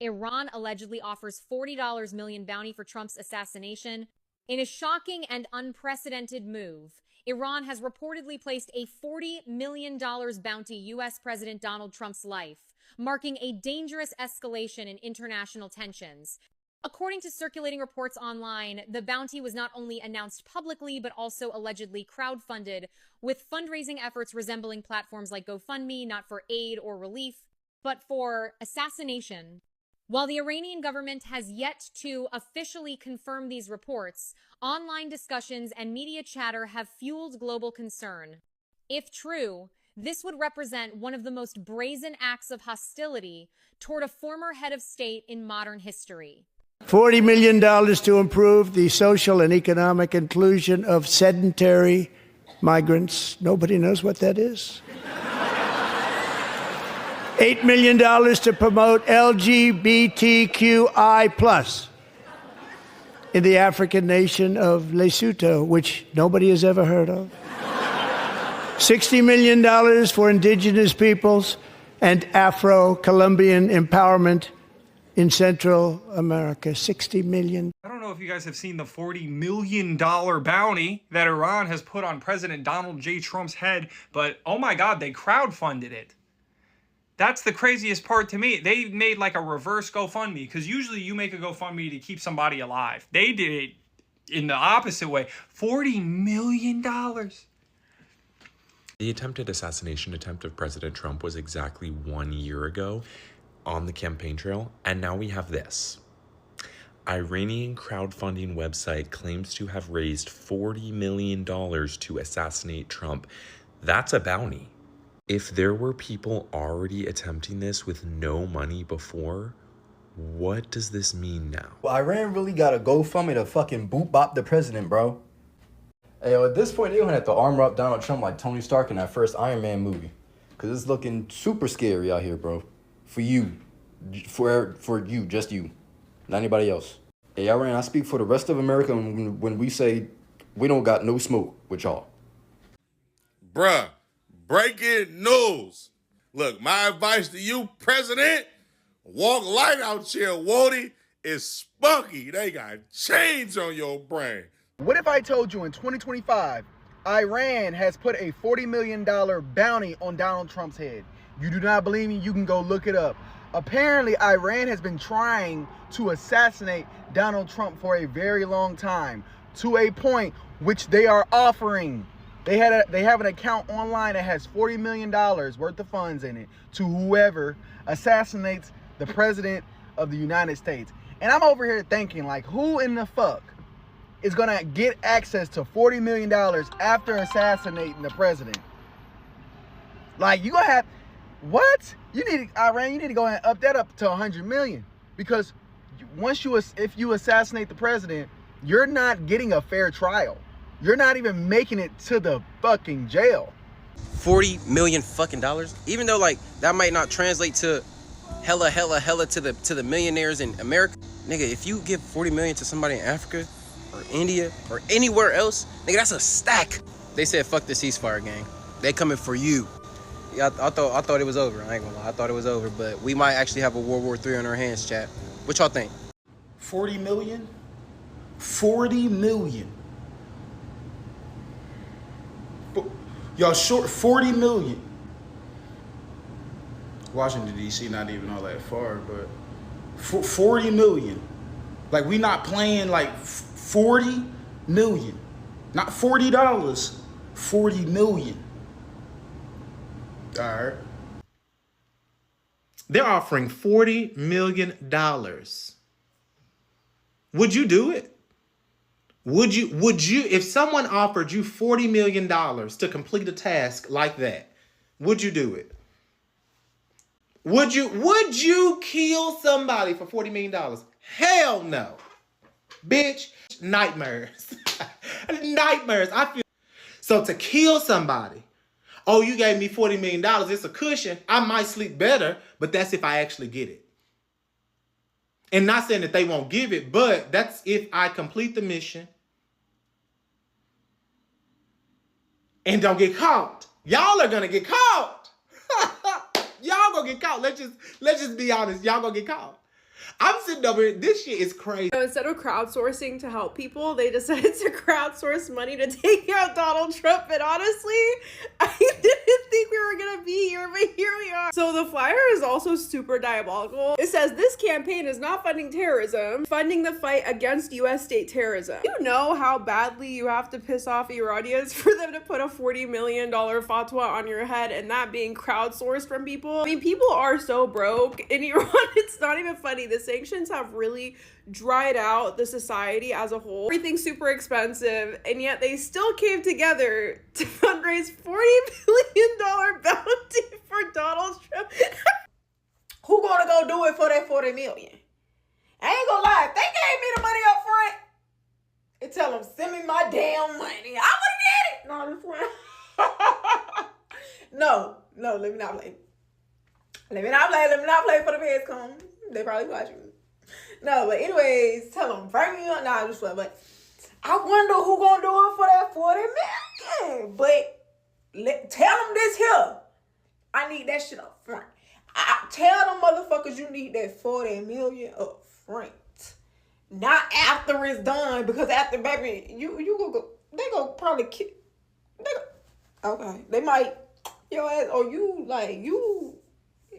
Iran allegedly offers $40 million bounty for Trump's assassination. In a shocking and unprecedented move, Iran has reportedly placed a $40 million bounty U.S. President Donald Trump's life, marking a dangerous escalation in international tensions. According to circulating reports online, the bounty was not only announced publicly, but also allegedly crowdfunded, with fundraising efforts resembling platforms like GoFundMe, not for aid or relief, but for assassination. While the Iranian government has yet to officially confirm these reports, online discussions and media chatter have fueled global concern. If true, this would represent one of the most brazen acts of hostility toward a former head of state in modern history. $40 million to improve the social and economic inclusion of sedentary migrants. Nobody knows what that is. $8 million to promote LGBTQI+ in the African nation of Lesotho, which nobody has ever heard of. $60 million for indigenous peoples and Afro-Colombian empowerment in Central America. $60 million. I don't know if you guys have seen the $40 million bounty that Iran has put on President Donald J. Trump's head, but oh my God, they crowdfunded it. That's the craziest part to me. They made like a reverse GoFundMe, because usually you make a GoFundMe to keep somebody alive. They did it in the opposite way. $40 million. The attempted assassination attempt of President Trump was exactly 1 year ago on the campaign trail, and now we have this. Iranian crowdfunding website claims to have raised $40 million to assassinate Trump. That's a bounty. If there were people already attempting this with no money before, what does this mean now? Well, Iran really got to GoFundMe to fucking boot bop the president, bro. Hey, at this point, they're gonna have to armor up Donald Trump like Tony Stark in that first Iron Man movie. Because it's looking super scary out here, bro. For you. For you, just you. Not anybody else. Hey, Iran, I speak for the rest of America when we say we don't got no smoke with y'all. Bruh. Breaking news. Look, my advice to you, President, walk light out here, Wody. It's spunky. They got chains on your brain. What if I told you in 2025, Iran has put a $40 million bounty on Donald Trump's head? You do not believe me? You can go look it up. Apparently, Iran has been trying to assassinate Donald Trump for a very long time, to a point which they are offering. They have an account online that has $40 million worth of funds in it to whoever assassinates the president of the United States. And I'm over here thinking, like, who in the fuck is gonna get access to $40 million after assassinating the president? Like, you gonna have, what? Iran, you need to go ahead and up that up to 100 million. Because if you assassinate the president, you're not getting a fair trial. You're not even making it to the fucking jail. 40 million fucking dollars? Even though like that might not translate to hella to the millionaires in America. Nigga, if you give 40 million to somebody in Africa or India or anywhere else, nigga, that's a stack. They said fuck the ceasefire, gang. They coming for you. Yeah, I thought it was over. I ain't gonna lie, I thought it was over, but we might actually have a World War III on our hands, chat. What y'all think? 40 million? 40 million. Y'all short 40 million. Washington, D.C. not even all that far, but 40 million. Like, we not playing like 40 million. Not $40, 40 million. All right. They're offering $40 million. Would you do it? Would you, if someone offered you $40 million to complete a task like that, would you do it? Would you kill somebody for $40 million? Hell no. Bitch, nightmares. Nightmares. I feel so to kill somebody. Oh, you gave me $40 million. It's a cushion. I might sleep better, but that's if I actually get it. And not saying that they won't give it, but that's if I complete the mission and don't get caught. Y'all are gonna get caught. Y'all gonna get caught. Let's just be honest. Y'all gonna get caught. I'm sitting over here. This shit is crazy. So instead of crowdsourcing to help people, they decided to crowdsource money to take out Donald Trump. And honestly, I didn't think we were gonna be here, but here we are. So the flyer is also super diabolical. It says this campaign is not funding terrorism, funding the fight against US state terrorism. You know how badly you have to piss off Iranians for them to put a $40 million fatwa on your head and that being crowdsourced from people? I mean, people are so broke in Iran, it's not even funny. The sanctions have really dried out the society as a whole. Everything's super expensive, and yet they still came together to fundraise $40 million bounty for Donald Trump. Who gonna go do it for that $40 million? I ain't gonna lie, if they gave me the money up front and tell them, send me my damn money, I would've did it. No, I'm just No, let me not play. Let me not play for the feds come. They probably watching me. No, but anyways, tell them, bring me up. Nah, I'm just playing. But I wonder who gonna do it for that $40 million. But tell them this here. I need that shit up front. I tell them motherfuckers you need that $40 million up front. Not after it's done, because after, baby, you go, they go probably kill. Okay, they might, your ass, or you, like,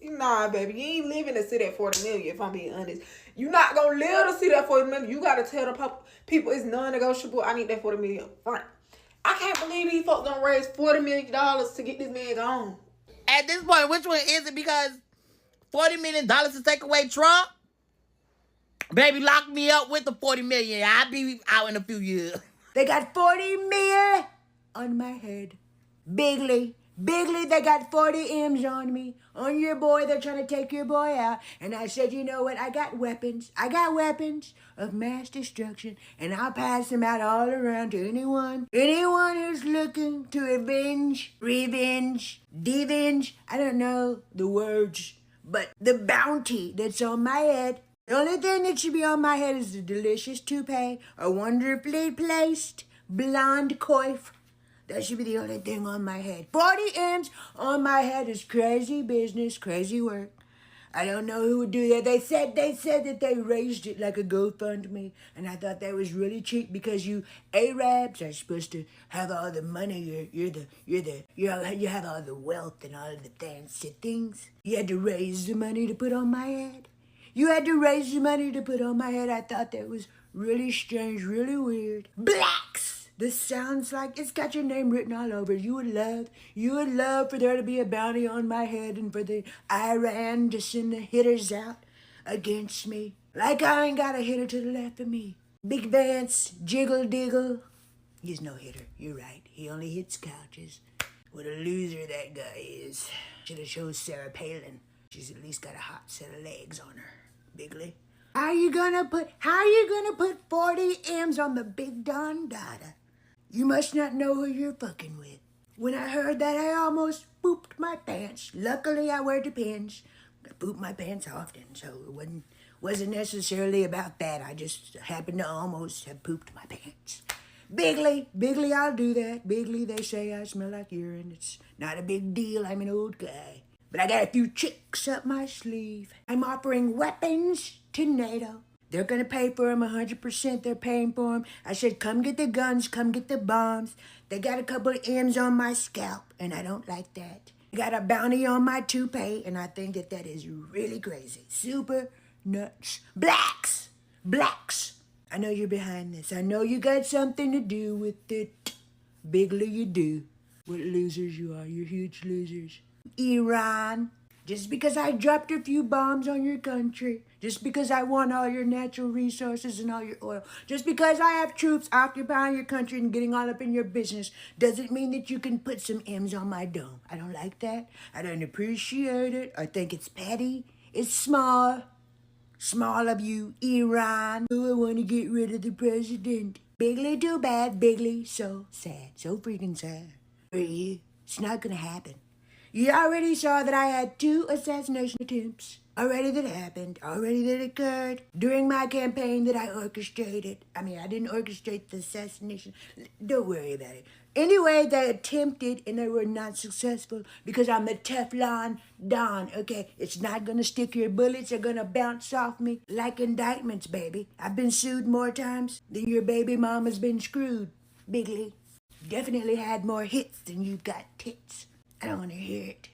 nah, baby, you ain't living to see that $40 million, if I'm being honest. You not gonna live to see that $40 million. You gotta tell the people it's non-negotiable. I need that $40 million up front. I can't believe these folks gonna raise $40 million to get this man gone. At this point, which one is it? Because $40 million to take away Trump? Baby, lock me up with the $40 million. I'll be out in a few years. They got $40 million on my head. Bigly, they got 40 M's on me. On your boy, they're trying to take your boy out. And I said, you know what? I got weapons of mass destruction. And I'll pass them out all around to anyone who's looking to revenge, devenge. I don't know the words, but the bounty that's on my head. The only thing that should be on my head is the delicious toupee, a wonderfully placed blonde coif. That should be the only thing on my head. 40 M's on my head is crazy business, crazy work. I don't know who would do that. They said that they raised it like a GoFundMe, and I thought that was really cheap because you Arabs are supposed to have all the money. You have all the wealth and all the fancy things. You had to raise the money to put on my head. I thought that was really strange, really weird. Blacks! This sounds like it's got your name written all over. You would love for there to be a bounty on my head and for the Iran to send the hitters out against me. Like I ain't got a hitter to the left of me. Big Vance, Jiggle Diggle. He's no hitter. You're right. He only hits couches. What a loser that guy is. Should have showed Sarah Palin. She's at least got a hot set of legs on her. Bigly. How you gonna put 40 M's on the Big Don Dada? You must not know who you're fucking with. When I heard that, I almost pooped my pants. Luckily, I wear Depends. I poop my pants often, so it wasn't necessarily about that. I just happened to almost have pooped my pants. Bigly, I'll do that. Bigly, they say I smell like urine. It's not a big deal. I'm an old guy. But I got a few tricks up my sleeve. I'm offering weapons to NATO. They're going to pay for them 100%. They're paying for them. I said, come get the guns, come get the bombs. They got a couple of M's on my scalp, and I don't like that. They got a bounty on my toupee, and I think that is really crazy. Super nuts. Blacks. I know you're behind this. I know you got something to do with it. Bigly you do. What losers you are. You're huge losers. Iran. Just because I dropped a few bombs on your country, just because I want all your natural resources and all your oil, just because I have troops occupying your country and getting all up in your business, doesn't mean that you can put some M's on my dome. I don't like that. I don't appreciate it. I think it's petty. It's small. Small of you, Iran. Oh, I want to get rid of the president. Bigly too bad. Bigly so sad. So freaking sad. For you, it's not gonna happen. You already saw that I had 2 assassination attempts. Already that happened, already that occurred during my campaign that I orchestrated. I mean, I didn't orchestrate the assassination. Don't worry about it. Anyway, they attempted and they were not successful because I'm a Teflon Don, okay? It's not gonna stick. Your bullets are gonna bounce off me like indictments, baby. I've been sued more times than your baby mama's been screwed, Bigly. Definitely had more hits than you've got tits. I don't wanna hear it.